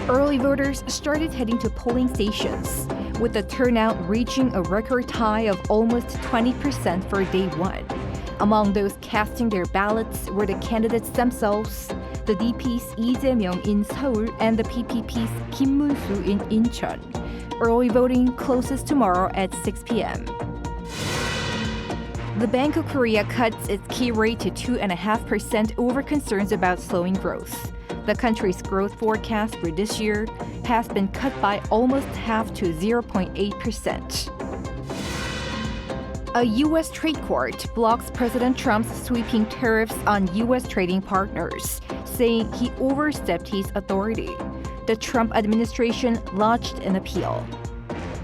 Early voters started heading to polling stations, with the turnout reaching a record high of almost 20% for day one. Among those casting their ballots were the candidates themselves, the DP's Lee Jae-myung in Seoul and the PPP's Kim Moon-soo in Incheon. Early voting closes tomorrow at 6 p.m. The Bank of Korea cuts its key rate to 2.5% over concerns about slowing growth. The country's growth forecast for this year has been cut by almost half to 0.8%. A U.S. trade court blocks President Trump's sweeping tariffs on U.S. trading partners, saying he overstepped his authority. The Trump administration lodged an appeal.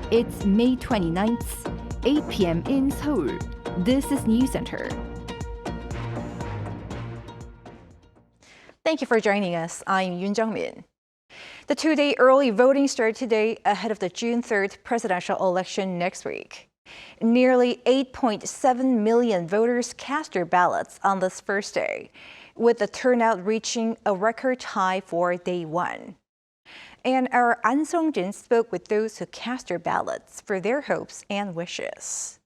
It's May 29th, 8 p.m. in Seoul. This is Newscenter. Thank you for joining us. I'm Yoon Jung-min. The two-day early voting started today ahead of the June 3rd presidential election next week. Nearly 8.7 million voters cast their ballots on this first day, with the turnout reaching a record high for day one. And our An Song-jin spoke with those who cast their ballots for their hopes and wishes.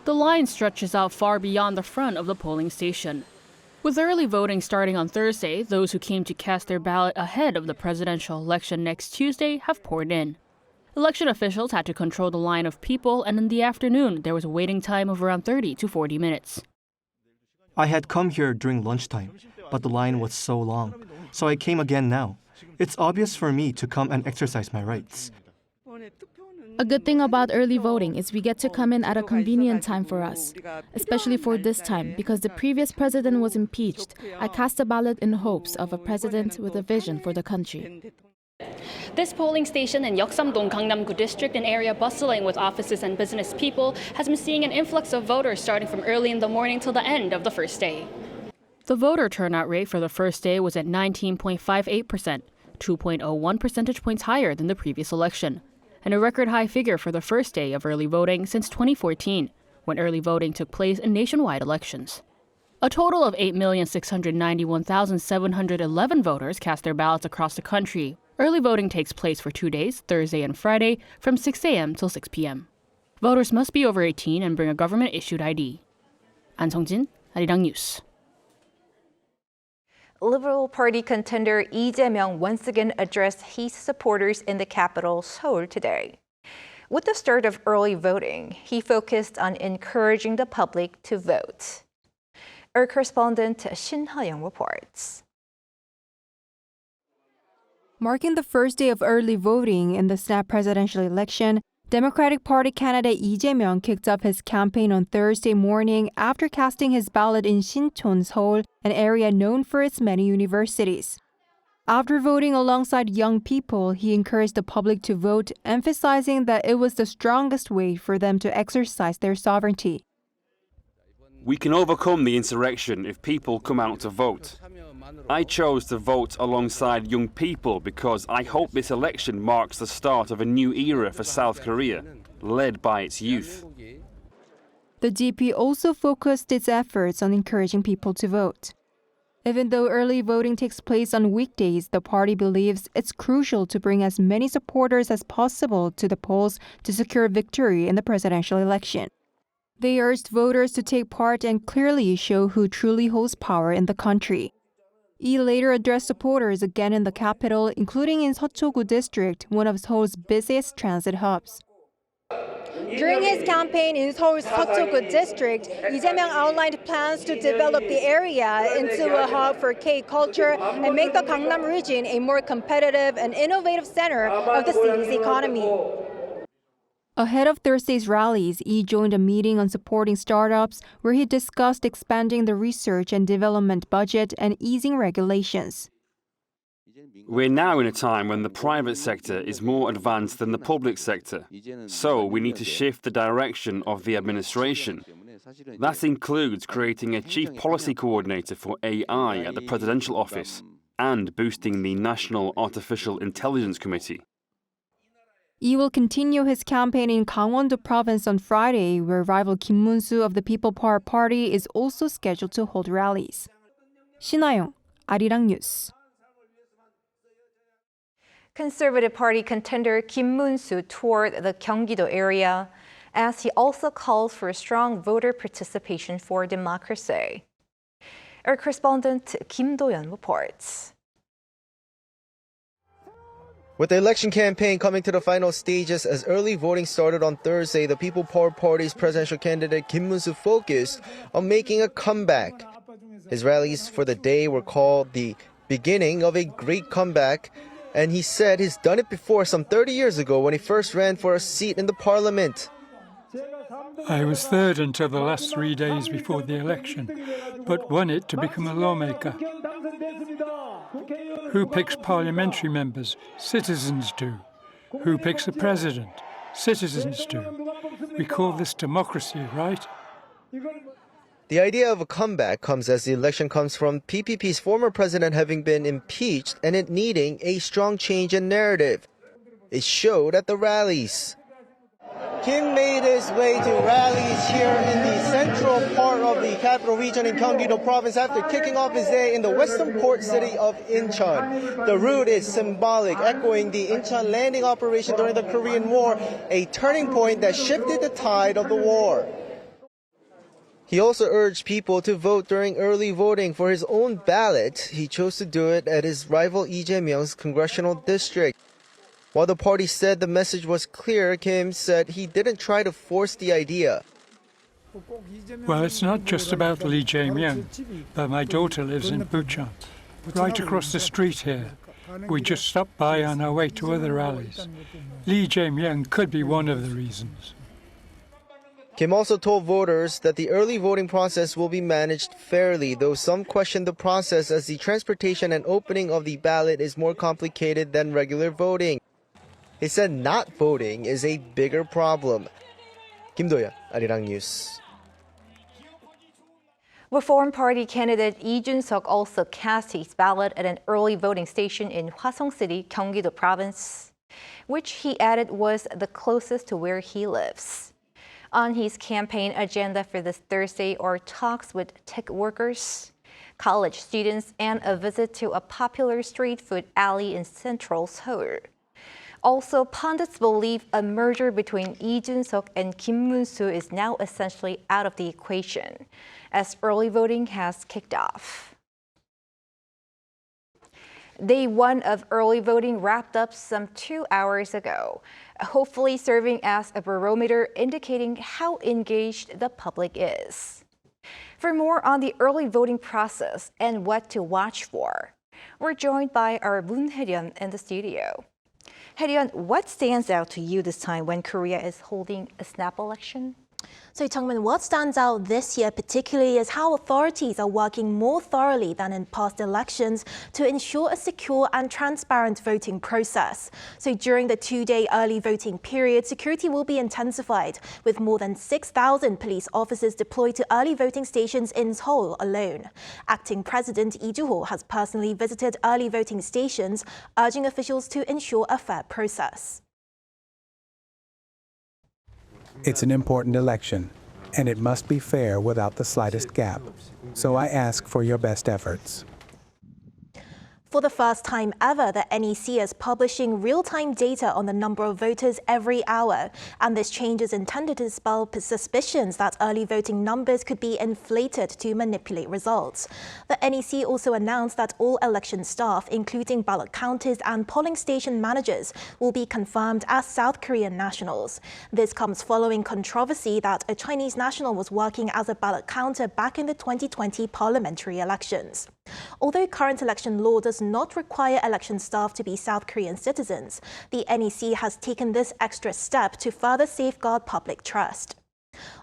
The line stretches out far beyond the front of the polling station. With early voting starting on Thursday, those who came to cast their ballot ahead of the presidential election next Tuesday have poured in. Election officials had to control the line of people, and in the afternoon, there was a waiting time of around 30 to 40 minutes. I had come here during lunchtime, but the line was so long, so I came again now. It's obvious for me to come and exercise my rights. A good thing about early voting is we get to come in at a convenient time for us, especially for this time because the previous president was impeached. I cast a ballot in hopes of a president with a vision for the country. This polling station in Yeoksamdong, Gangnam-gu district, an area bustling with offices and business people, has been seeing an influx of voters starting from early in the morning till the end of the first day. The voter turnout rate for the first day was at 19.58%, 2.01 percentage points higher than the previous election, and a record high figure for the first day of early voting since 2014, when early voting took place in nationwide elections. A total of 8,691,711 voters cast their ballots across the country. Early voting takes place for 2 days, Thursday and Friday, from 6 a.m. till 6 p.m. Voters must be over 18 and bring a government-issued ID. An Song-jin, Arirang News. Liberal Party contender Lee Jae-myung once again addressed his supporters in the capital, Seoul, today. With the start of early voting, he focused on encouraging the public to vote. Our correspondent Shin Ha-young reports. Marking the first day of early voting in the snap presidential election, Democratic Party candidate Lee Jae-myung kicked off his campaign on Thursday morning after casting his ballot in Sinchon, Seoul, an area known for its many universities. After voting alongside young people, he encouraged the public to vote, emphasizing that it was the strongest way for them to exercise their sovereignty. We can overcome the insurrection if people come out to vote. I chose to vote alongside young people because I hope this election marks the start of a new era for South Korea, led by its youth. The DP also focused its efforts on encouraging people to vote. Even though early voting takes place on weekdays, the party believes it's crucial to bring as many supporters as possible to the polls to secure victory in the presidential election. They urged voters to take part and clearly show who truly holds power in the country. Lee later addressed supporters again in the capital, including in Seoul district, one of Seoul's busiest transit hubs. During his campaign in Seoul's Seoul district, Lee Jae-myung outlined plans to develop the area into a hub for K-culture and make the Gangnam region a more competitive and innovative center of the city's economy. Ahead of Thursday's rallies, Lee joined a meeting on supporting startups where he discussed expanding the research and development budget and easing regulations. We're now in a time when the private sector is more advanced than the public sector, so we need to shift the direction of the administration. That includes creating a chief policy coordinator for AI at the presidential office and boosting the National Artificial Intelligence Committee. Lee will continue his campaign in Gangwon-do province on Friday, where rival Kim Moon-soo of the People Power Party is also scheduled to hold rallies. Shin Ha-young, Arirang News. Conservative Party contender Kim Moon-soo toured the Gyeonggi-do area as he also called for strong voter participation for democracy. Our correspondent Kim Do-yeon reports. With the election campaign coming to the final stages as early voting started on Thursday, the People Power Party's presidential candidate Kim Moon-soo focused on making a comeback. His rallies for the day were called the beginning of a great comeback, and he said he's done it before some 30 years ago when he first ran for a seat in the parliament. I was third until the last 3 days before the election, but won it to become a lawmaker. Who picks parliamentary members? Citizens do. Who picks the president? Citizens do. We call this democracy, right? The idea of a comeback comes as the election comes from PPP's former president having been impeached and it needing a strong change in narrative. It showed at the rallies. Kim made his way to rallies here in the central part of the capital region in Gyeonggi-do province after kicking off his day in the western port city of Incheon. The route is symbolic, echoing the Incheon landing operation during the Korean War, a turning point that shifted the tide of the war. He also urged people to vote during early voting for his own ballot. He chose to do it at his rival Lee Jae-myung's congressional district. While the party said the message was clear, Kim said he didn't try to force the idea. Well, it's not just about Lee Jae-myung, but my daughter lives in Busan, right across the street here. We just stopped by on our way to other rallies. Lee Jae-myung could be one of the reasons. Kim also told voters that the early voting process will be managed fairly, though some question the process as the transportation and opening of the ballot is more complicated than regular voting. He said not voting is a bigger problem. Kim Do-yeon, Arirang News. Reform Party candidate Lee Jun-seok also cast his ballot at an early voting station in Hwasong City, Gyeonggi-do province, which he added was the closest to where he lives. On his campaign agenda for this Thursday are talks with tech workers, college students, and a visit to a popular street food alley in central Seoul. Also, pundits believe a merger between Lee Jun-seok and Kim Moon-soo is now essentially out of the equation, as early voting has kicked off. Day one of early voting wrapped up some 2 hours ago, hopefully serving as a barometer indicating how engaged the public is. For more on the early voting process and what to watch for, we're joined by our Moon Hye-ryun in the studio. Hye-ryun, what stands out to you this time when Korea is holding a snap election? So, Chungmin, what stands out this year particularly is how authorities are working more thoroughly than in past elections to ensure a secure and transparent voting process. So during the 2-day early voting period, security will be intensified, with more than 6,000 police officers deployed to early voting stations in Seoul alone. Acting President Lee Joo-ho has personally visited early voting stations, urging officials to ensure a fair process. It's an important election, and it must be fair without the slightest gap. So I ask for your best efforts. For the first time ever, the NEC is publishing real-time data on the number of voters every hour, and this change is intended to dispel suspicions that early voting numbers could be inflated to manipulate results. The NEC also announced that all election staff, including ballot counters and polling station managers, will be confirmed as South Korean nationals. This comes following controversy that a Chinese national was working as a ballot counter back in the 2020 parliamentary elections. Although current election law does not require election staff to be South Korean citizens, the NEC has taken this extra step to further safeguard public trust.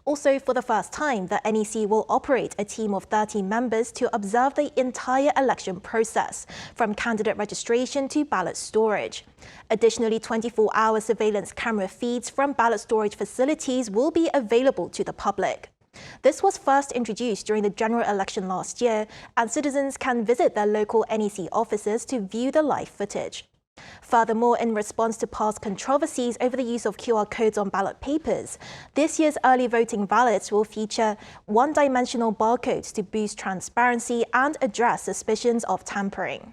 Also, for the first time, the NEC will operate a team of 30 members to observe the entire election process, from candidate registration to ballot storage. Additionally, 24-hour surveillance camera feeds from ballot storage facilities will be available to the public. This was first introduced during the general election last year, and citizens can visit their local NEC offices to view the live footage. Furthermore, in response to past controversies over the use of QR codes on ballot papers, this year's early voting ballots will feature one-dimensional barcodes to boost transparency and address suspicions of tampering.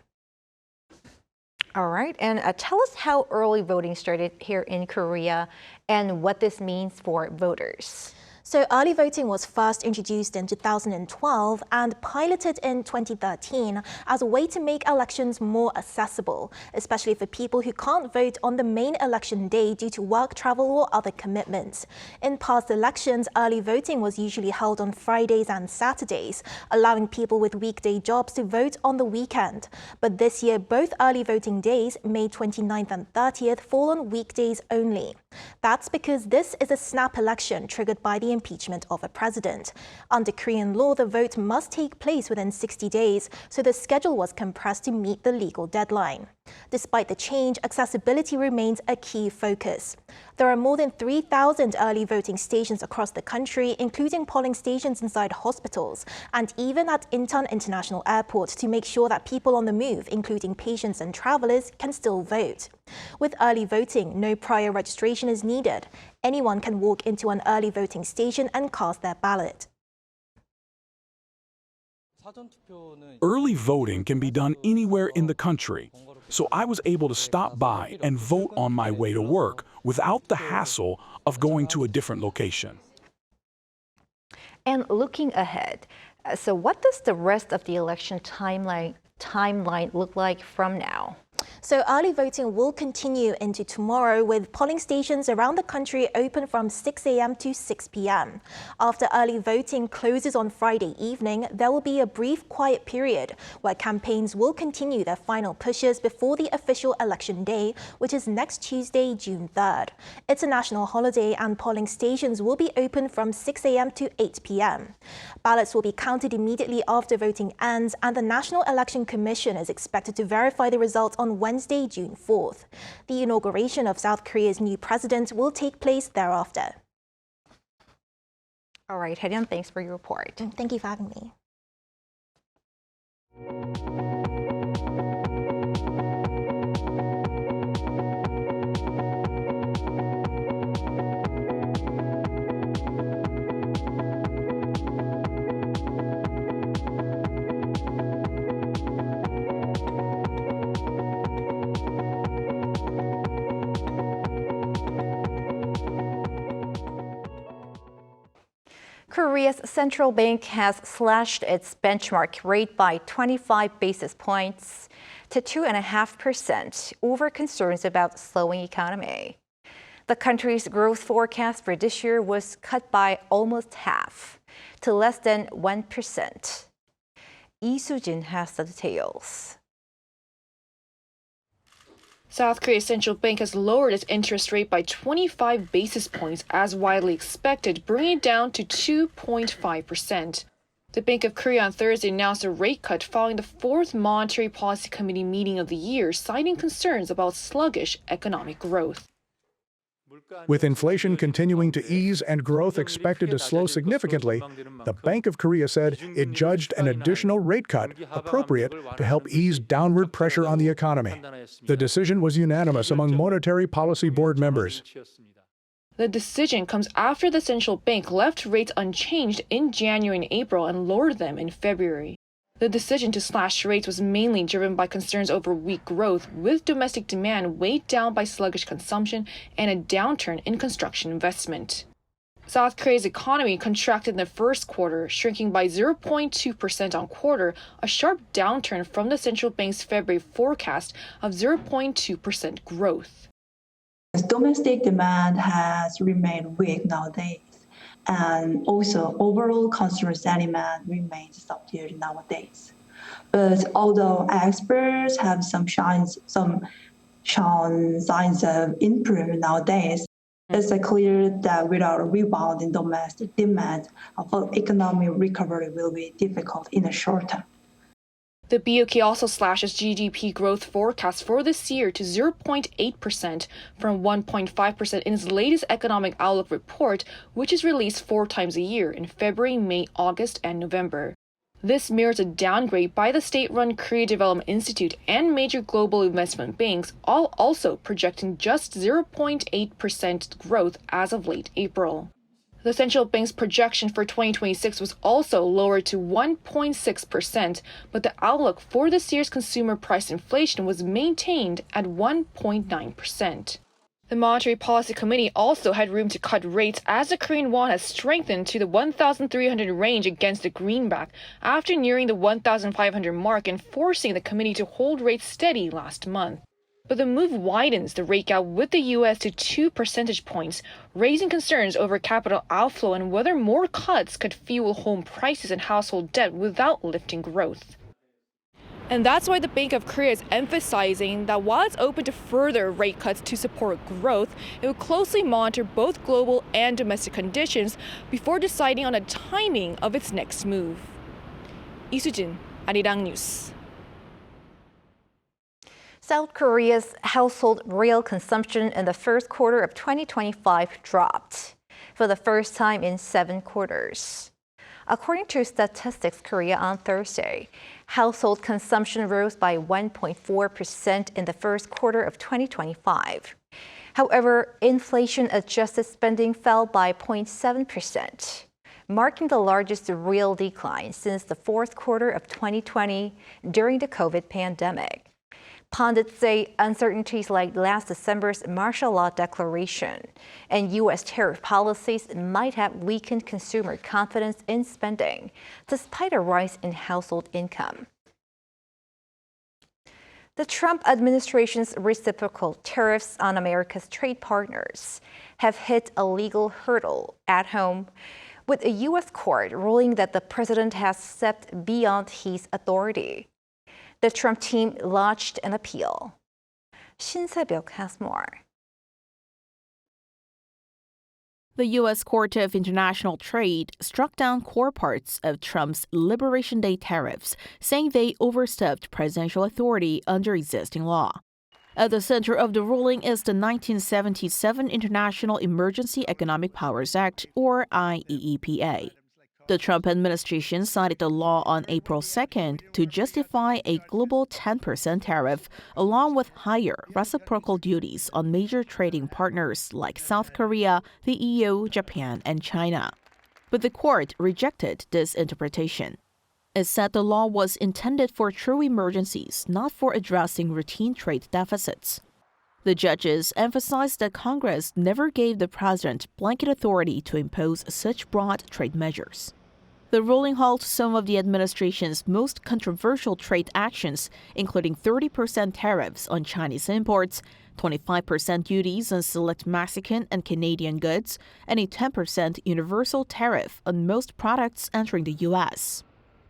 All right, and tell us how early voting started here in Korea and what this means for voters. So early voting was first introduced in 2012 and piloted in 2013 as a way to make elections more accessible, especially for people who can't vote on the main election day due to work, travel, or other commitments. In past elections, early voting was usually held on Fridays and Saturdays, allowing people with weekday jobs to vote on the weekend. But this year, both early voting days, May 29th and 30th, fall on weekdays only. That's because this is a snap election triggered by the impeachment of a president. Under Korean law, the vote must take place within 60 days, so the schedule was compressed to meet the legal deadline. Despite the change, accessibility remains a key focus. There are more than 3,000 early voting stations across the country, including polling stations inside hospitals and even at Incheon International Airport to make sure that people on the move, including patients and travelers, can still vote. With early voting, no prior registration is needed. Anyone can walk into an early voting station and cast their ballot. Early voting can be done anywhere in the country, so I was able to stop by and vote on my way to work without the hassle of going to a different location. And looking ahead, so what does the rest of the election timeline look like from now? So early voting will continue into tomorrow with polling stations around the country open from 6 a.m. to 6 p.m. After early voting closes on Friday evening, there will be a brief quiet period where campaigns will continue their final pushes before the official election day, which is next Tuesday, June 3rd. It's a national holiday and polling stations will be open from 6 a.m. to 8 p.m. Ballots will be counted immediately after voting ends, and the National Election Commission is expected to verify the results on Wednesday, June 4th. The inauguration of South Korea's new president will take place thereafter. All right, Hae-ryun, thanks for your report. Thank you for having me. Korea's central bank has slashed its benchmark rate by 25 basis points to 2.5% over concerns about slowing economy. The country's growth forecast for this year was cut by almost half to less than 1%. Lee Soo-jin has the details. South Korea's central bank has lowered its interest rate by 25 basis points as widely expected, bringing it down to 2.5%. The Bank of Korea on Thursday announced a rate cut following the fourth Monetary Policy Committee meeting of the year, citing concerns about sluggish economic growth. With inflation continuing to ease and growth expected to slow significantly, the Bank of Korea said it judged an additional rate cut appropriate to help ease downward pressure on the economy. The decision was unanimous among Monetary Policy Board members. The decision comes after the central bank left rates unchanged in January and April and lowered them in February. The decision to slash rates was mainly driven by concerns over weak growth, with domestic demand weighed down by sluggish consumption and a downturn in construction investment. South Korea's economy contracted in the first quarter, shrinking by 0.2% on quarter, a sharp downturn from the central bank's February forecast of 0.2% growth. Domestic demand has remained weak nowadays. And also, overall consumer sentiment remains subdued nowadays. But although experts have shown signs of improvement nowadays, it's clear that without a rebound in domestic demand, economic recovery will be difficult in the short term. The BOK also slashes GDP growth forecast for this year to 0.8% from 1.5% in its latest economic outlook report, which is released 4 times a year in February, May, August, and November. This mirrors a downgrade by the state-run Korea Development Institute and major global investment banks, all also projecting just 0.8% growth as of late April. The central bank's projection for 2026 was also lowered to 1.6%, but the outlook for this year's consumer price inflation was maintained at 1.9%. The Monetary Policy Committee also had room to cut rates as the Korean won has strengthened to the 1,300 range against the greenback after nearing the 1,500 mark and forcing the committee to hold rates steady last month. But the move widens the rate gap with the U.S. to 2 percentage points, raising concerns over capital outflow and whether more cuts could fuel home prices and household debt without lifting growth. And that's why the Bank of Korea is emphasizing that while it's open to further rate cuts to support growth, it will closely monitor both global and domestic conditions before deciding on the timing of its next move. 이수진, Arirang News. South Korea's household real consumption in the first quarter of 2025 dropped for the first time in 7 quarters. According to Statistics Korea on Thursday, household consumption rose by 1.4% in the first quarter of 2025. However, inflation-adjusted spending fell by 0.7%, marking the largest real decline since the fourth quarter of 2020 during the COVID pandemic. Pundits say uncertainties like last December's martial law declaration and U.S. tariff policies might have weakened consumer confidence in spending, despite a rise in household income. The Trump administration's reciprocal tariffs on America's trade partners have hit a legal hurdle at home, with a U.S. court ruling that the president has stepped beyond his authority. The Trump team lodged an appeal. Shin Se-byuk has more. The U.S. Court of International Trade struck down core parts of Trump's Liberation Day tariffs, saying they overstepped presidential authority under existing law. At the center of the ruling is the 1977 International Emergency Economic Powers Act, or IEEPA. The Trump administration cited the law on April 2nd to justify a global 10% tariff, along with higher reciprocal duties on major trading partners like South Korea, the EU, Japan, and China. But the court rejected this interpretation. It said the law was intended for true emergencies, not for addressing routine trade deficits. The judges emphasized that Congress never gave the president blanket authority to impose such broad trade measures. The ruling halts some of the administration's most controversial trade actions, including 30% tariffs on Chinese imports, 25% duties on select Mexican and Canadian goods, and a 10% universal tariff on most products entering the U.S.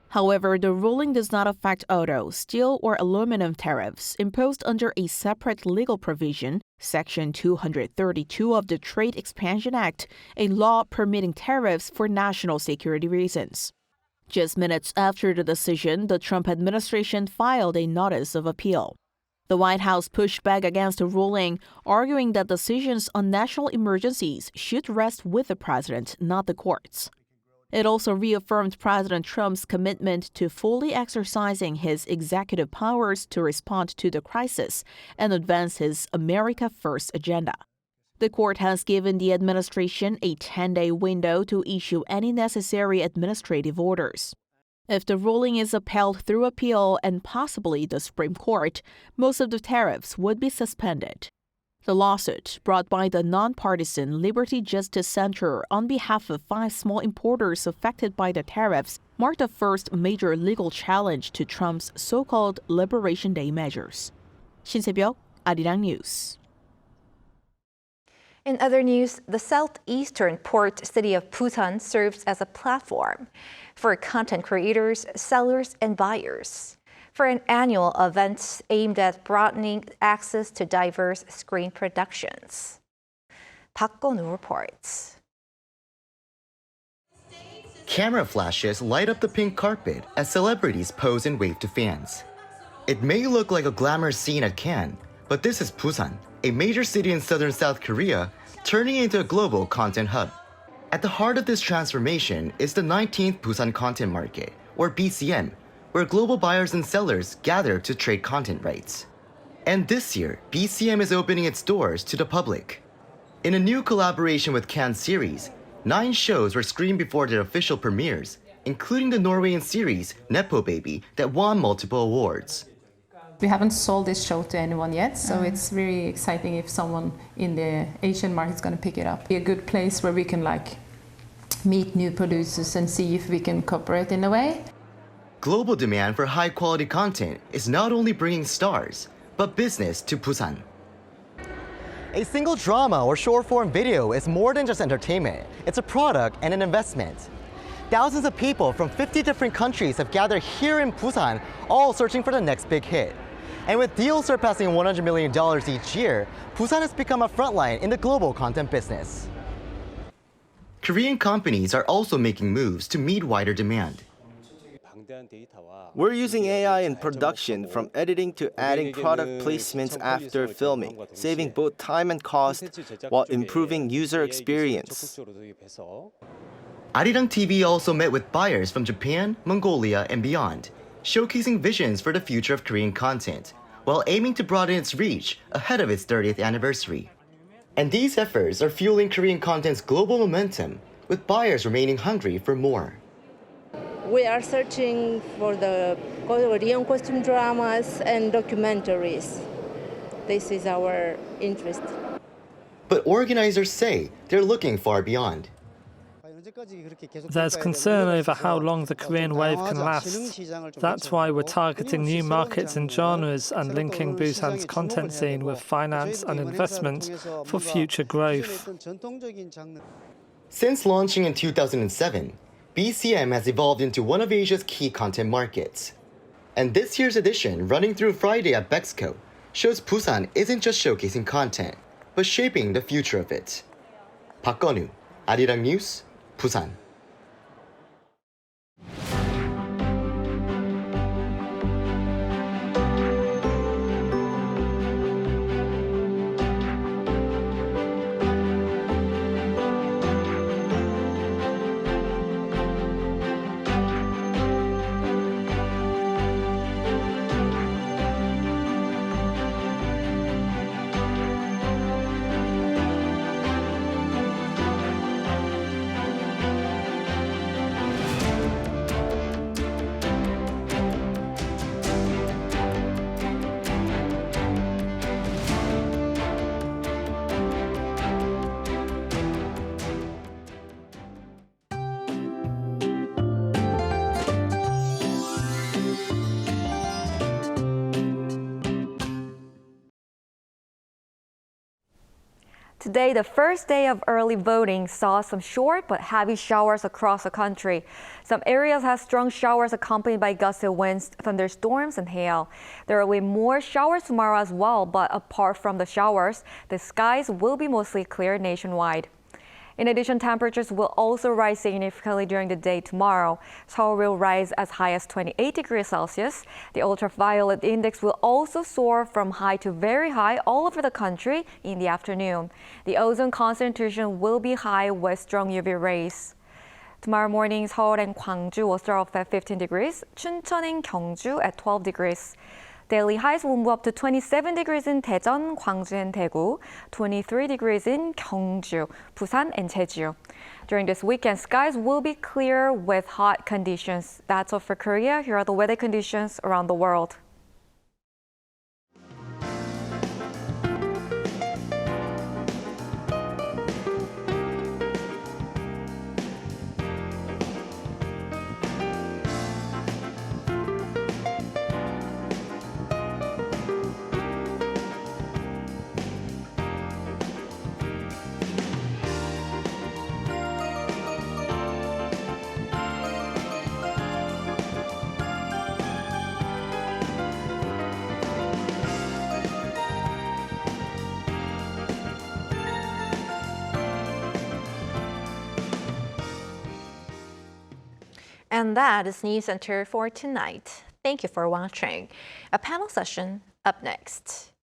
However, the ruling does not affect auto, steel, or aluminum tariffs imposed under a separate legal provision, Section 232 of the Trade Expansion Act, a law permitting tariffs for national security reasons. Just minutes after the decision, the Trump administration filed a notice of appeal. The White House pushed back against the ruling, arguing that decisions on national emergencies should rest with the president, not the courts. It also reaffirmed President Trump's commitment to fully exercising his executive powers to respond to the crisis and advance his America First agenda. The court has given the administration a 10-day window to issue any necessary administrative orders. If the ruling is upheld through appeal and possibly the Supreme Court, most of the tariffs would be suspended. The lawsuit, brought by the nonpartisan Liberty Justice Center on behalf of 5 small importers affected by the tariffs, marked the first major legal challenge to Trump's so-called Liberation Day measures. Shin Se-byuk, Arirang News. In other news, the southeastern port city of Busan serves as a platform for content creators, sellers, and buyers for an annual event aimed at broadening access to diverse screen productions. Park Go-nu reports. Camera flashes light up the pink carpet as celebrities pose and wave to fans. It may look like a glamorous scene at Cannes, but this is Busan, a major city in southern South Korea, turning into a global content hub. At the heart of this transformation is the 19th Busan Content Market, or BCM, where global buyers and sellers gather to trade content rights. And this year, BCM is opening its doors to the public. In a new collaboration with Cannes series, 9 shows were screened before their official premieres, including the Norwegian series Nepo Baby that won multiple awards. We haven't sold this show to anyone yet, so it's very exciting if someone in the Asian market is going to pick it up. Be a good place where we can meet new producers and see if we can cooperate in a way. Global demand for high-quality content is not only bringing stars, but business to Busan. A single drama or short-form video is more than just entertainment. It's a product and an investment. Thousands of people from 50 different countries have gathered here in Busan, all searching for the next big hit. And with deals surpassing $100 million each year, Busan has become a frontline in the global content business. Korean companies are also making moves to meet wider demand. We're using AI in production, from editing to adding product placements after filming, saving both time and cost while improving user experience. Arirang TV also met with buyers from Japan, Mongolia, and beyond, showcasing visions for the future of Korean content, while aiming to broaden its reach ahead of its 30th anniversary. And these efforts are fueling Korean content's global momentum, with buyers remaining hungry for more. We are searching for the Korean costume dramas and documentaries. This is our interest. But organizers say they're looking far beyond. There's concern over how long the Korean wave can last. That's why we're targeting new markets and genres and linking Busan's content scene with finance and investment for future growth. Since launching in 2007, BCM has evolved into one of Asia's key content markets. And this year's edition, running through Friday at Bexco, shows Busan isn't just showcasing content, but shaping the future of it. Park Gun-woo, Arirang News, Busan. Today, the first day of early voting, saw some short but heavy showers across the country. Some areas had strong showers accompanied by gusty winds, thunderstorms, and hail. There will be more showers tomorrow as well, but apart from the showers, the skies will be mostly clear nationwide. In addition, temperatures will also rise significantly during the day tomorrow. Seoul will rise as high as 28 degrees Celsius. The ultraviolet index will also soar from high to very high all over the country in the afternoon. The ozone concentration will be high with strong UV rays. Tomorrow morning, Seoul and Gwangju will start off at 15 degrees, Sinchon and Gyeongju at 12 degrees. Daily highs will move up to 27 degrees in Daejeon, Gwangju, and Daegu, 23 degrees in Gyeongju, Busan, and Jeju. During this weekend, skies will be clear with hot conditions. That's all for Korea. Here are the weather conditions around the world. And that is Newscenter for tonight. Thank you for watching. A panel session up next.